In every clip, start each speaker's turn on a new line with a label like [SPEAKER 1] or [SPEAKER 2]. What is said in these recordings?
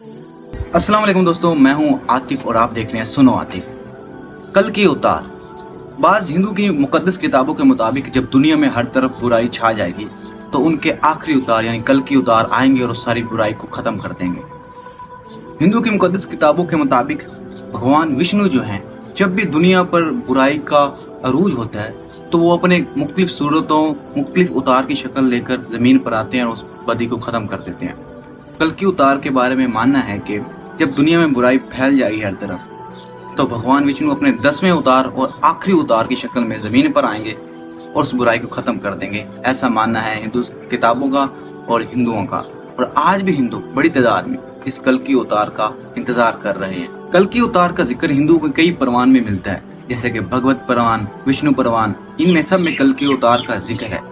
[SPEAKER 1] अस्सलाम वालेकुम दोस्तों, मैं हूं आतिफ और आप देख रहे हैं सुनो आतिफ। कल की उतार। बाज हिंदू की मुकद्दस किताबों के मुताबिक जब दुनिया में हर तरफ बुराई छा जाएगी तो उनके आखिरी उतार यानी कल की उतार आएंगे और उस सारी बुराई को खत्म कर देंगे। हिंदू की मुकद्दस किताबों के मुताबिक भगवान विष्णु जो हैं, जब भी दुनिया पर बुराई का अरूज होता है तो वो अपने मुख्तलिफ सूरतों मुख्तलिफ उतार की शक्ल लेकर जमीन पर आते हैं और उस बदी को खत्म कर देते हैं। कल की उतार के बारे में मानना है कि जब दुनिया में बुराई फैल जाएगी हर तरफ तो भगवान विष्णु अपने 10वें उतार और आखिरी उतार की शक्ल में जमीन पर आएंगे और उस बुराई को खत्म कर देंगे। ऐसा मानना है हिंदू किताबों का और हिंदुओं का, और आज भी हिंदू बड़ी तादाद में इस कल की उतार का इंतजार कर रहे हैं। कल की उतार का जिक्र हिंदुओं के कई परवान में मिलता है, जैसे कि भगवत परवान, विष्णु परवान, इनमें सब में कल की उतार का जिक्र है।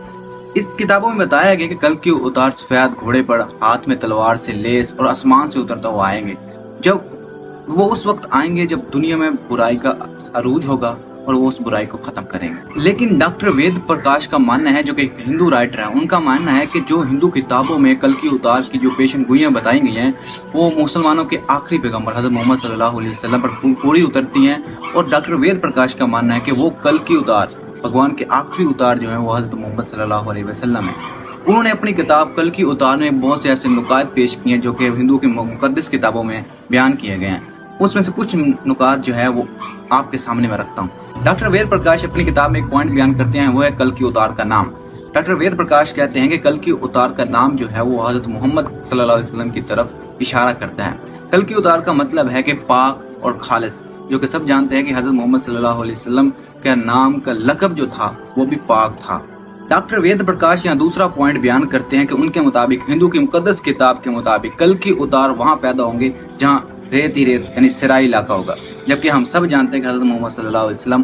[SPEAKER 1] इस किताबों में बताया गया कि कल की उतार सफेद घोड़े पर हाथ में तलवार से लेस और आसमान से उतरता हुआ आएंगे। जब वो उस वक्त आएंगे जब दुनिया में बुराई का अरूज होगा और वो उस बुराई को खत्म करेंगे। लेकिन डॉक्टर वेद प्रकाश का मानना है, जो कि हिंदू राइटर है, उनका मानना है कि जो हिंदू किताबों में कल की उतार की जो पेशन गोइयां बताई गई हैं वो मुसलमानों के आखिरी पैगंबर हजरत मोहम्मद सल्लल्लाहु अलैहि वसल्लम पर पूरी उतरती हैं। और डॉक्टर वेद प्रकाश का मानना है कि वो कल की उतार, भगवान के आखिरी उतार जो है वो हजरत मोहम्मद सल्लल्लाहु अलैहि वसल्लम है। उन्होंने अपनी किताब कल की उतार में बहुत से ऐसे नुकात पेश किए हैं जो कि हिंदू की मुकद्दस किताबों में बयान किए गए हैं। उसमें से कुछ नुकात जो है वो आपके सामने मैं रखता हूँ। डॉक्टर वेद प्रकाश अपनी किताब में एक पॉइंट बयान करते हैं, वो है कल की उतार का नाम। डॉक्टर वेद प्रकाश कहते हैं कि कल की उतार का नाम जो है वो हजरत मोहम्मद सल्लल्लाहु अलैहि वसल्लम की तरफ इशारा करता है। कल की उतार का मतलब है कि पाक और खालिस, जो कि सब जानते हैं कि हजरत मोहम्मद सल्लल्लाहु अलैहि वसल्लम का नाम का लक़ब जो था वो भी पाक था। डॉक्टर वेद प्रकाश यहाँ दूसरा पॉइंट बयान करते हैं कि उनके मुताबिक हिंदू की मुकद्दस किताब के मुताबिक कल की उतार वहाँ पैदा होंगे जहाँ रेत ही रेत यानी सिराई इलाका होगा, जबकि हम सब जानते हैं कि हजरत मोहम्मद सल्लल्लाहु अलैहि वसल्लम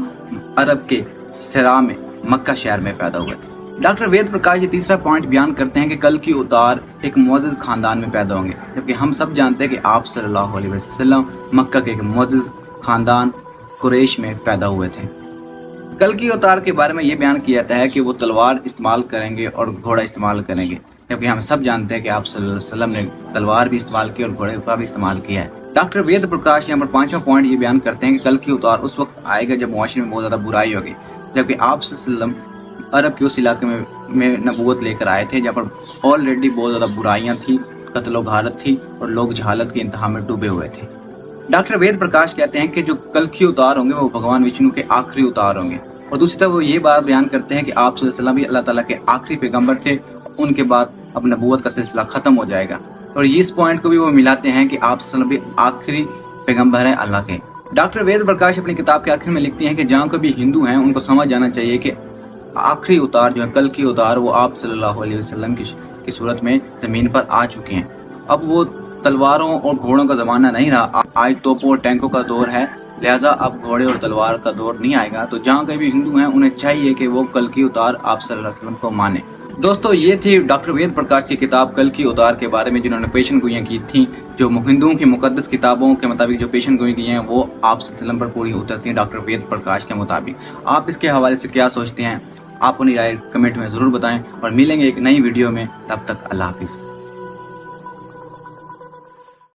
[SPEAKER 1] अरब के सिरा में मक्का शहर में पैदा हुए थे। डॉक्टर वेद प्रकाश ये तीसरा पॉइंट बयान करते हैं कि कल की उतार एक मुअज़्ज़िज़ खानदान में पैदा होंगे, जबकि हम सब जानते हैं कि आप सल्लल्लाहु अलैहि वसल्लम मक्का के एक मुअज़्ज़िज़ खानदान कुरैश में पैदा हुए थे। कल की उतार के बारे में ये बयान किया जाता है कि वो तलवार इस्तेमाल करेंगे और घोड़ा इस्तेमाल करेंगे, जबकि हम सब जानते हैं कि आप सल्लल्लाहु अलैहि वसल्लम ने तलवार भी इस्तेमाल की और घोड़े का भी इस्तेमाल किया है। डॉक्टर वेद प्रकाश यहाँ पर पांचवा पॉइंट ये बयान करते हैं कि कल की उतार उस वक्त आएगा जब मुआशरे में बहुत ज्यादा बुराई होगी, जबकि आप सल्लल्लाहु अलैहि वसल्लम अरब के उस इलाके में नबूवत लेकर आए थे जहाँ पर ऑलरेडी बहुत ज्यादा बुराइयां थी, कत्लो गारत थी और लोग जहालत की इंतहा में डूबे हुए थे। डॉक्टर वेद प्रकाश कहते हैं कि जो कल की उतार होंगे वो भगवान विष्णु के आखिरी उतार होंगे, और दूसरी तरफ वो ये बात बयान करते हैं कि आप सल्लल्लाहु अलैहि वसल्लम भी अल्लाह ताला के आखिरी पैगंबर थे, उनके बाद अब नबूवत का सिलसिला खत्म हो जाएगा। और इस पॉइंट को भी वो मिलाते हैं कि आप सल्लल्लाहु अलैहि वसल्लम भी आखिरी पैगंबर हैं अल्लाह के। डॉक्टर वेद प्रकाश अपनी किताब के आखिर में लिखती हैं कि जहाँ कभी हिंदू हैं उनको समझ जाना चाहिए कि आखिरी उतार जो है कल की उतार वो आप सल्लल्लाहु अलैहि वसल्लम की सूरत में जमीन पर आ चुके हैं। अब वो तलवारों और घोड़ों का जमाना नहीं रहा, आज तोपों और टैंकों का दौर है, लिहाजा अब घोड़े और तलवार का दौर नहीं आएगा। तो जहाँ कहीं भी हिंदू हैं उन्हें चाहिए कि वो कल की उतार आप सल्लल्लाहु अलैहि वसल्लम को माने। दोस्तों, ये थी डॉक्टर वेद प्रकाश की किताब कल की उतार के बारे में, जिन्होंने पेशन गोइयां की थी। जो हिंदुओं की मुकद्दस किताबों के मुताबिक जो पेशन गोई की हैं वो आप सल्लल्लाहु अलैहि वसल्लम पर पूरी उतरती हैं डॉक्टर वेद प्रकाश के मुताबिक। आप इसके हवाले से क्या सोचते हैं? आप अपनी राय कमेंट में जरूर बताएं और मिलेंगे एक नई वीडियो में। तब तक अल्लाह हाफिज।